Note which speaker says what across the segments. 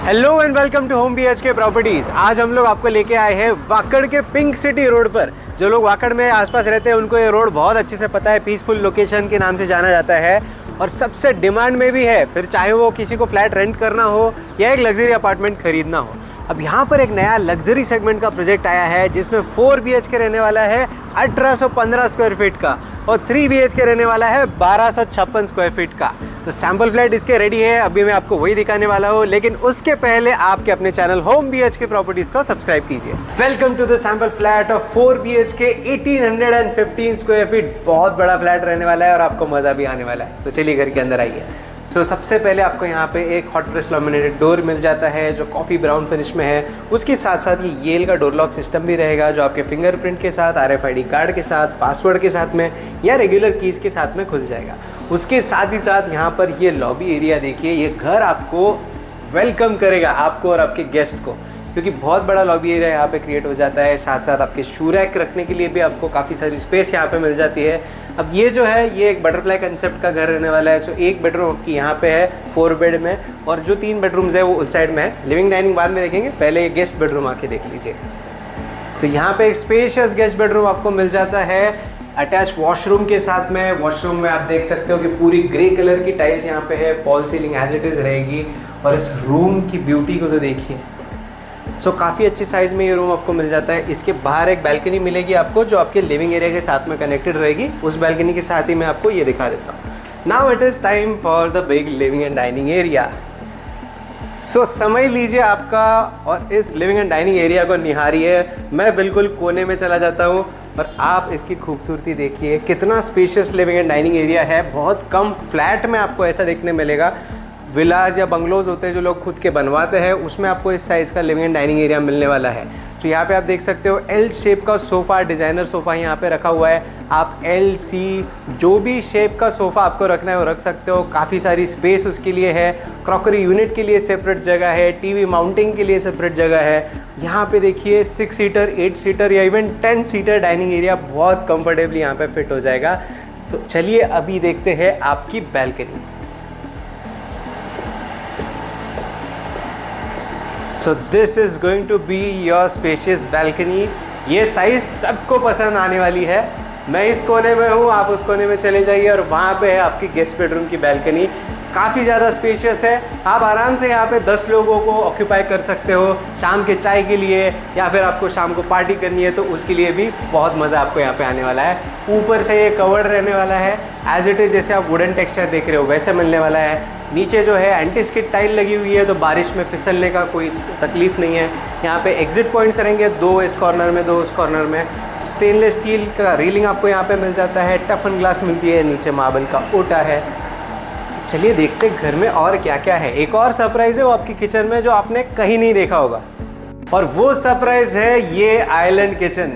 Speaker 1: Hello and welcome to Home BHK Properties. आज हम लोग आपको लेके आए हैं वाकड़ के पिंक सिटी रोड पर। जो लोग वाकड़ में आसपास रहते हैं उनको ये रोड बहुत अच्छे से पता है, पीसफुल लोकेशन के नाम से जाना जाता है और सबसे डिमांड में भी है। फिर चाहे वो किसी को फ्लैट रेंट करना हो या एक लग्जरी अपार्टमेंट खरीदना हो। अब यहाँ पर एक नया लग्जरी सेगमेंट का प्रोजेक्ट आया है जिसमें 4 BHK रहने वाला है 1815 स्क्वायर फीट का और 3 BHK रहने वाला है 1256 स्क्वायर फीट का। तो सैम्पल फ्लैट इसके रेडी है, अभी मैं आपको वही दिखाने वाला हूँ, लेकिन उसके पहले आपके अपने चैनल होम बीएचके प्रॉपर्टीज को सब्सक्राइब कीजिए। Welcome to the sample flat of 4 BHK 1815 square feet. बहुत बड़ा फ्लैट रहने वाला है और आपको मजा भी आने वाला है। तो चलिए घर के अंदर आइए। सबसे पहले आपको यहाँ पे एक हॉट प्रेस लैमिनेटेड डोर मिल जाता है जो कॉफ़ी ब्राउन फिनिश में है। उसके साथ साथ ये येल का डोर लॉक सिस्टम भी रहेगा जो आपके फिंगरप्रिंट के साथ, RFID कार्ड के साथ, पासवर्ड के साथ में या रेगुलर कीज़ के साथ में खुल जाएगा। उसके साथ ही साथ यहाँ पर ये लॉबी एरिया देखिए, ये घर आपको वेलकम करेगा आपको और आपके गेस्ट को, क्योंकि बहुत बड़ा लॉबी एरिया यहाँ पे क्रिएट हो जाता है। साथ साथ आपके शू रैक रखने के लिए भी आपको काफ़ी सारी स्पेस यहाँ पे मिल जाती है। अब ये जो है ये एक बटरफ्लाई कंसेप्ट का घर रहने वाला है। सो एक बेडरूम की यहाँ पे है 4 बेड में और जो 3 बेडरूम्स है वो उस साइड में है। लिविंग डाइनिंग बाद में देखेंगे, पहले गेस्ट बेडरूम आके देख लीजिए। तो यहाँ पे एक स्पेशियस गेस्ट बेडरूम आपको मिल जाता है अटैच वॉशरूम के साथ में। वॉशरूम में आप देख सकते हो कि पूरी ग्रे कलर की टाइल्स यहाँ पे है, fall ceiling as it is रहेगी। और इस रूम की ब्यूटी को तो देखिए। काफ़ी अच्छी साइज़ में ये रूम आपको मिल जाता है। इसके बाहर एक बैल्कनी मिलेगी आपको जो आपके लिविंग एरिया के साथ में कनेक्टेड रहेगी। उस बैल्कनी के साथ ही मैं आपको ये दिखा देता हूँ। Now it is time for the big living and dining area. समय लीजिए आपका और इस लिविंग एंड डाइनिंग एरिया को निहारिए। मैं बिल्कुल कोने में चला जाता हूँ और आप इसकी खूबसूरती देखिए। कितना spacious living and dining area है। बहुत कम फ्लैट में आपको ऐसा देखने मिलेगा। विलाज या बंगलोज होते हैं जो लोग खुद के बनवाते हैं, उसमें आपको इस साइज़ का लिविंग एंड डाइनिंग एरिया मिलने वाला है। तो यहाँ पे आप देख सकते हो L शेप का सोफ़ा, डिज़ाइनर सोफ़ा यहाँ पे रखा हुआ है। आप L, C जो भी शेप का सोफ़ा आपको रखना है वो रख सकते हो। काफ़ी सारी स्पेस उसके लिए है। क्रॉकरी यूनिट के लिए सेपरेट जगह है, TV माउंटिंग के लिए सेपरेट जगह है। यहाँ पे देखिए 6 सीटर, 8 सीटर या इवन 10 सीटर डाइनिंग एरिया बहुत कंफर्टेबली यहाँ पे फिट हो जाएगा। तो चलिए अभी देखते हैं आपकी balcony. So this is going to be your spacious balcony। ये साइज़ सबको पसंद आने वाली है। मैं इस कोने में हूँ, आप उस कोने में चले जाइए और वहाँ पे है आपकी गेस्ट बेडरूम की बैल्कनी। काफ़ी ज़्यादा स्पेशियस है। आप आराम से यहाँ पे 10 लोगों को ऑक्यूपाई कर सकते हो शाम के चाय के लिए, या फिर आपको शाम को पार्टी करनी है तो उसके लिए भी बहुत मज़ा आपको यहाँ पे आने वाला है। ऊपर से ये कवर्ड रहने वाला है एज इट इज़, जैसे आप वुडन टेक्सचर देख रहे हो वैसे मिलने वाला है। नीचे जो है एंटी स्किड टाइल लगी हुई है तो बारिश में फिसलने का कोई तकलीफ नहीं है। यहाँ पे एग्जिट पॉइंट्स रहेंगे, 2 इस कॉर्नर में, 2 उस कॉर्नर में। स्टेनलेस स्टील का रेलिंग आपको यहाँ पे मिल जाता है। टफन ग्लास मिलती है, नीचे मार्बल का ओटा है। चलिए देखते घर में और क्या क्या है। एक और सरप्राइज़ है वो आपकी किचन में जो आपने कहीं नहीं देखा होगा, और वो सरप्राइज़ है ये आइलैंड किचन।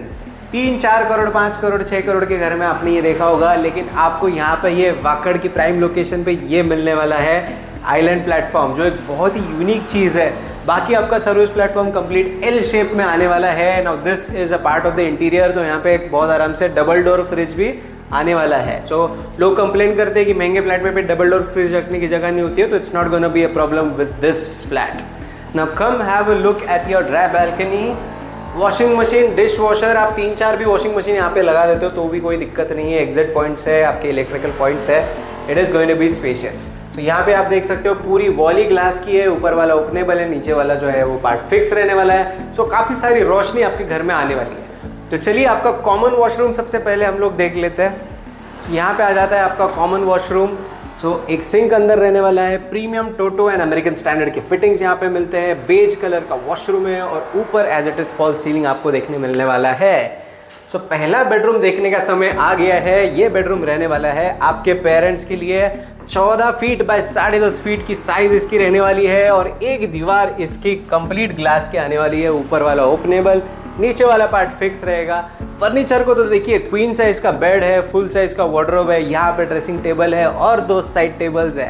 Speaker 1: 3-4 करोड़, 5 करोड़, 6 करोड़ के घर में आपने ये देखा होगा, लेकिन आपको यहाँ पे ये वाकड़ की प्राइम लोकेशन पे ये मिलने वाला है आइलैंड प्लेटफॉर्म, जो एक बहुत ही यूनिक चीज़ है। बाकी आपका service platform complete L shape में आने वाला है। Now this is a part of the interior. तो यहाँ पे एक बहुत आराम से डबल डोर फ्रिज भी आने वाला है। लोग कंप्लेन करते हैं कि महंगे फ्लैट में भी डबल डोर फ्रिज रखने की जगह नहीं होती है, तो it's not gonna be a problem with this flat. Now come have a look at your dry balcony. Washing machine, dish washer, आप 3-4 भी वॉशिंग मशीन यहाँ पे लगा देते हो तो भी कोई दिक्कत नहीं है। एग्जिट पॉइंट्स है, आपके इलेक्ट्रिकल पॉइंट्स है। It is going to be spacious. तो यहाँ पे आप देख सकते हो पूरी वॉली ग्लास की है। ऊपर वाला ओपनेबल है, नीचे वाला जो है वो पार्ट फिक्स रहने वाला है। काफ़ी सारी रोशनी आपके घर में आने वाली है। तो चलिए आपका कॉमन वॉशरूम सबसे पहले हम लोग देख लेते हैं। यहाँ पे आ जाता है आपका कॉमन वॉशरूम। एक सिंक अंदर रहने वाला है। Premium, toto and American standard के फिटिंग्स यहाँ पे मिलते हैं। बेज कलर का वॉशरूम है और ऊपर as it is fall ceiling आपको देखने मिलने वाला है। पहला बेडरूम देखने का समय आ गया है। ये बेडरूम रहने वाला है आपके पेरेंट्स के लिए। 14 फीट बाय 10.5 फीट की साइज इसकी रहने वाली है और एक दीवार इसकी कंप्लीट ग्लास की आने वाली है। ऊपर वाला ओपनेबल, नीचे वाला पार्ट फिक्स रहेगा। फर्नीचर को तो देखिए, क्वीन साइज का बेड है, फुल साइज का वार्डरोब है, यहाँ पे ड्रेसिंग टेबल है और 2 साइड टेबल्स है।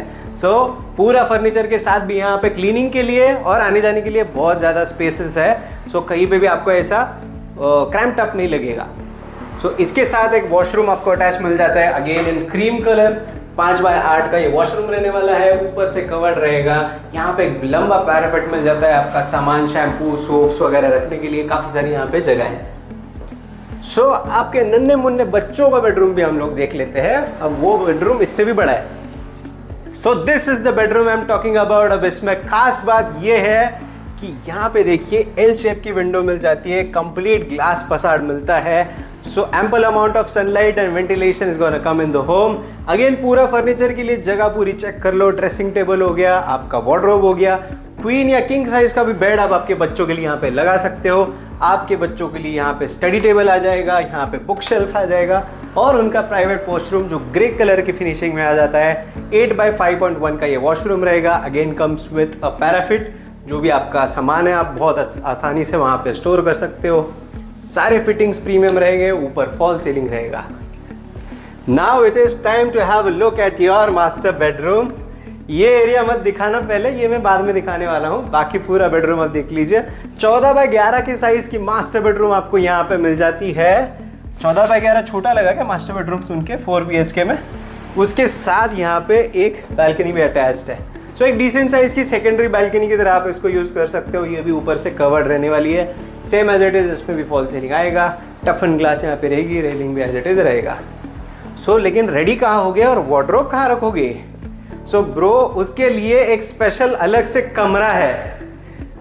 Speaker 1: पूरा फर्नीचर के साथ भी यहाँ पे क्लीनिंग के लिए और आने जाने के लिए बहुत ज़्यादा स्पेसेस है। कहीं पे भी आपको ऐसा क्रैम्प्ड अप नहीं लगेगा। इसके साथ एक वॉशरूम आपको अटैच मिल जाता है, again in cream colour. 5x8 का ये वॉशरूम रहने वाला है, ऊपर से कवर्ड रहेगा। यहाँ पे एक लंबा पैराफेट मिल जाता है आपका सामान, शैम्पू, सोप्स वगैरह रखने के लिए काफ़ी सारी यहाँ पे जगह है। सो आपके नन्हे मुन्ने बच्चों का बेडरूम भी हम लोग देख लेते हैं। अब वो बेडरूम इससे भी बड़ा है। So this is the bedroom I am talking about. अब इसमें खास बात ये है कि यहाँ पे देखिए एल शेप की विंडो मिल जाती है, कंप्लीट ग्लास फसाड मिलता है। So ample amount of sunlight and ventilation is gonna come in the home. Again पूरा फर्नीचर के लिए जगह पूरी चेक कर लो। ड्रेसिंग टेबल हो गया, आपका वार्डरोब हो गया, क्वीन या किंग साइज का भी बेड आप आपके बच्चों के लिए यहाँ पे लगा सकते हो। आपके बच्चों के लिए यहाँ पे स्टडी टेबल आ जाएगा, यहाँ पे बुक शेल्फ आ जाएगा और उनका प्राइवेट वॉशरूम जो ग्रे कलर की फिनिशिंग में आ जाता है। 8x5.1 का ये वॉशरूम रहेगा। Again comes with a parapet. जो भी आपका सामान है आप बहुत आसानी से वहाँ पे स्टोर कर सकते हो। सारे फिटिंग्स प्रीमियम रहेंगे, ऊपर फॉल सीलिंग रहेगा। Now it is time to have a look at your master bedroom. ये एरिया मत दिखाना पहले, ये मैं बाद में दिखाने वाला हूँ। बाकी पूरा बेडरूम आप देख लीजिए। 14x11 की साइज की मास्टर बेडरूम आपको यहाँ पे मिल जाती है। 14x11 छोटा लगा क्या मास्टर बेडरूम सुन के 4 BHK में? उसके साथ यहाँ पे एक बालकनी भी अटैच्ड है। सो एक डिसेंट साइज की सेकेंडरी बालकनी की तरह आप इसको यूज कर सकते हो। ये भी ऊपर से कवर्ड रहने वाली है, सेम एज इट इज। इसमें भी फॉल सीलिंग आएगा, टफन ग्लास यहाँ पे रहेगी, रेलिंग भी एज इट इज रहेगा। सो लेकिन रेडी कहाँ हो गया और वार्डरोब कहाँ रखोगे? सो ब्रो उसके लिए एक स्पेशल अलग से कमरा है।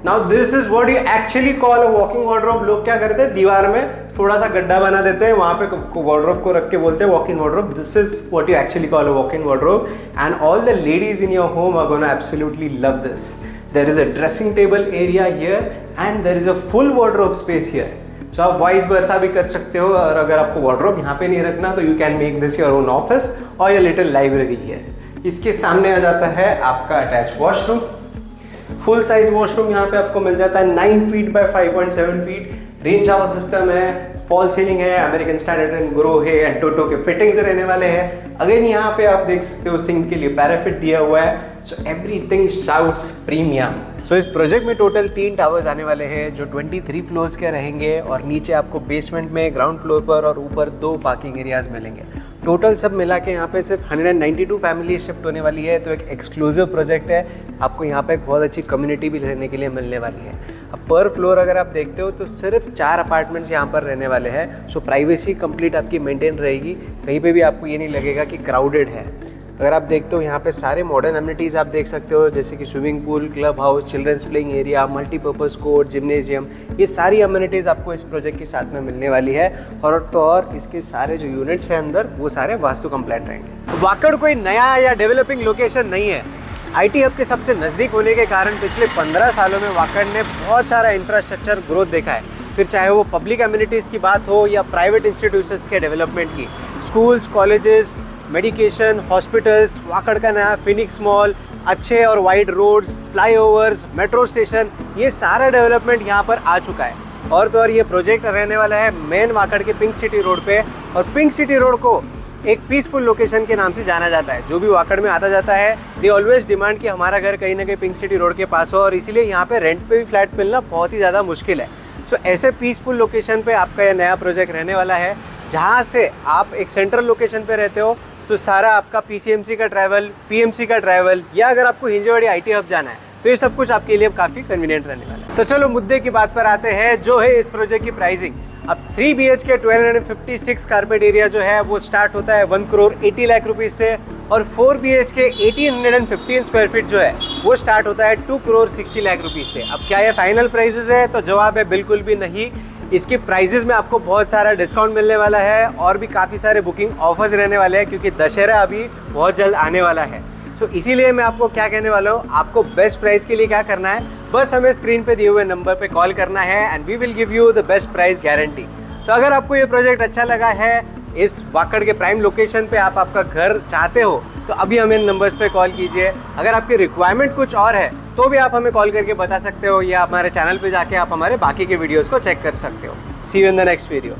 Speaker 1: Now this is what you actually call a walking wardrobe. लोग क्या करते हैं, दीवार में थोड़ा सा गड्ढा बना देते हैं, वहां पे वार्डरोब को रख के बोलते हैं walk in wardrobe. This is what you actually call a walk in wardrobe and all the ladies in your home are gonna absolutely love this. There is a dressing table area here and there is a full wardrobe space here. So आप vice वर्सा भी कर सकते हो, और अगर आपको wardrobe यहाँ पे नहीं रखना तो you can make this your own office और योर लिटिल लाइब्रेरी हियर। इसके सामने आ जाता है आपका attach washroom. Full size washroom यहाँ पे आपको मिल जाता है 9 feet by 5.7 feet. Rain shower system है, फॉल सीलिंग है, अमेरिकन स्टैंडर्ड एंड ग्रो है, एंड टोटो के फिटिंग्स रहने वाले हैं। अगेन यहाँ पे आप देख सकते हो सिंक के लिए पैराफिट दिया हुआ है। So everything shouts premium. So इस प्रोजेक्ट में टोटल 3 टावर्स आने वाले हैं जो 23 फ्लोर्स के रहेंगे, और नीचे आपको बेसमेंट में, ग्राउंड फ्लोर पर और ऊपर 2 पार्किंग एरियाज मिलेंगे। टोटल सब मिला के यहाँ पे सिर्फ 192 फैमिली शिफ्ट होने वाली है। तो एक एक्सक्लूसिव प्रोजेक्ट है। आपको यहाँ पे एक बहुत अच्छी कम्युनिटी भी रहने के लिए मिलने वाली है। अब पर फ्लोर अगर आप देखते हो तो सिर्फ 4 अपार्टमेंट्स यहाँ पर रहने वाले हैं। सो प्राइवेसी कंप्लीट आपकी मेंटेन रहेगी, कहीं पे भी आपको ये नहीं लगेगा कि क्राउडेड है। अगर आप देखते हो यहाँ पे सारे मॉडर्न एमिनिटीज़ आप देख सकते हो, जैसे कि swimming pool, club house, children's playing area, multipurpose court, gymnasium. ये सारी एमिनिटीज़ आपको इस प्रोजेक्ट के साथ में मिलने वाली है। और इसके सारे जो यूनिट्स हैं अंदर वो सारे वास्तु कंप्लायंट रहेंगे। वाकड़ कोई नया या डेवलपिंग लोकेशन नहीं है। IT हब के सबसे नज़दीक होने के कारण पिछले 15 सालों में वाकड़ ने बहुत सारा इंफ्रास्ट्रक्चर ग्रोथ देखा है। फिर चाहे वो पब्लिक एमिनिटीज़ की बात हो या प्राइवेट इंस्टीट्यूशंस के डेवलपमेंट की, schools, colleges, medication, hospitals, Wakad का नया फिनिक्स मॉल, अच्छे और wide roads, flyovers, metro station, ये सारा डेवलपमेंट यहाँ पर आ चुका है। और तो और ये प्रोजेक्ट रहने वाला है मेन वाकड़ के पिंक सिटी रोड पे, और पिंक सिटी रोड को एक पीसफुल लोकेशन के नाम से जाना जाता है। जो भी वाकड़ में आता जाता है दे ऑलवेज डिमांड कि हमारा घर कहीं ना कहीं पिंक सिटी रोड के पास हो, और इसीलिए यहाँ पे रेंट पे भी फ्लैट मिलना बहुत ही ज़्यादा मुश्किल है। सो ऐसे पीसफुल लोकेशन पे आपका ये नया प्रोजेक्ट रहने वाला है, जहाँ से आप एक सेंट्रल लोकेशन पे रहते हो तो सारा आपका PCMC का ट्रैवल, PMC का ट्रैवल, या अगर आपको हिंजेवाड़ी IT हब जाना है तो ये सब कुछ आपके लिए काफ़ी कन्वीनियंट रहने वाला है। तो चलो मुद्दे की बात पर आते हैं, जो है इस प्रोजेक्ट की प्राइसिंग। अब 3 BHK 1256 कारपेट एरिया जो है वो स्टार्ट होता है 1 करोड़ 80 लाख रुपीज़ से, और 4 BHK 1815 स्क्वायर फीट जो है वो स्टार्ट होता है 2 करोड़ 60 लाख रुपीज़ से। अब क्या ये फाइनल प्राइजेस है? तो जवाब है बिल्कुल भी नहीं। इसकी प्राइजेस में आपको बहुत सारा डिस्काउंट मिलने वाला है, और भी काफ़ी सारे बुकिंग ऑफर्स रहने वाले हैं, क्योंकि दशहरा अभी बहुत जल्द आने वाला है। तो इसीलिए मैं आपको क्या कहने वाला हूँ, आपको बेस्ट प्राइस के लिए क्या करना है, बस हमें स्क्रीन पे दिए हुए नंबर पे कॉल करना है and we will give you the best price guarantee. तो अगर आपको ये प्रोजेक्ट अच्छा लगा है, इस वाकड़ के प्राइम लोकेशन पे आप आपका घर चाहते हो, तो अभी हमें इन नंबर्स पे कॉल कीजिए। अगर आपकी रिक्वायरमेंट कुछ और है तो भी आप हमें कॉल करके बता सकते हो, या हमारे चैनल पे जाके आप हमारे बाकी के वीडियोस को चेक कर सकते हो। See you in the next video.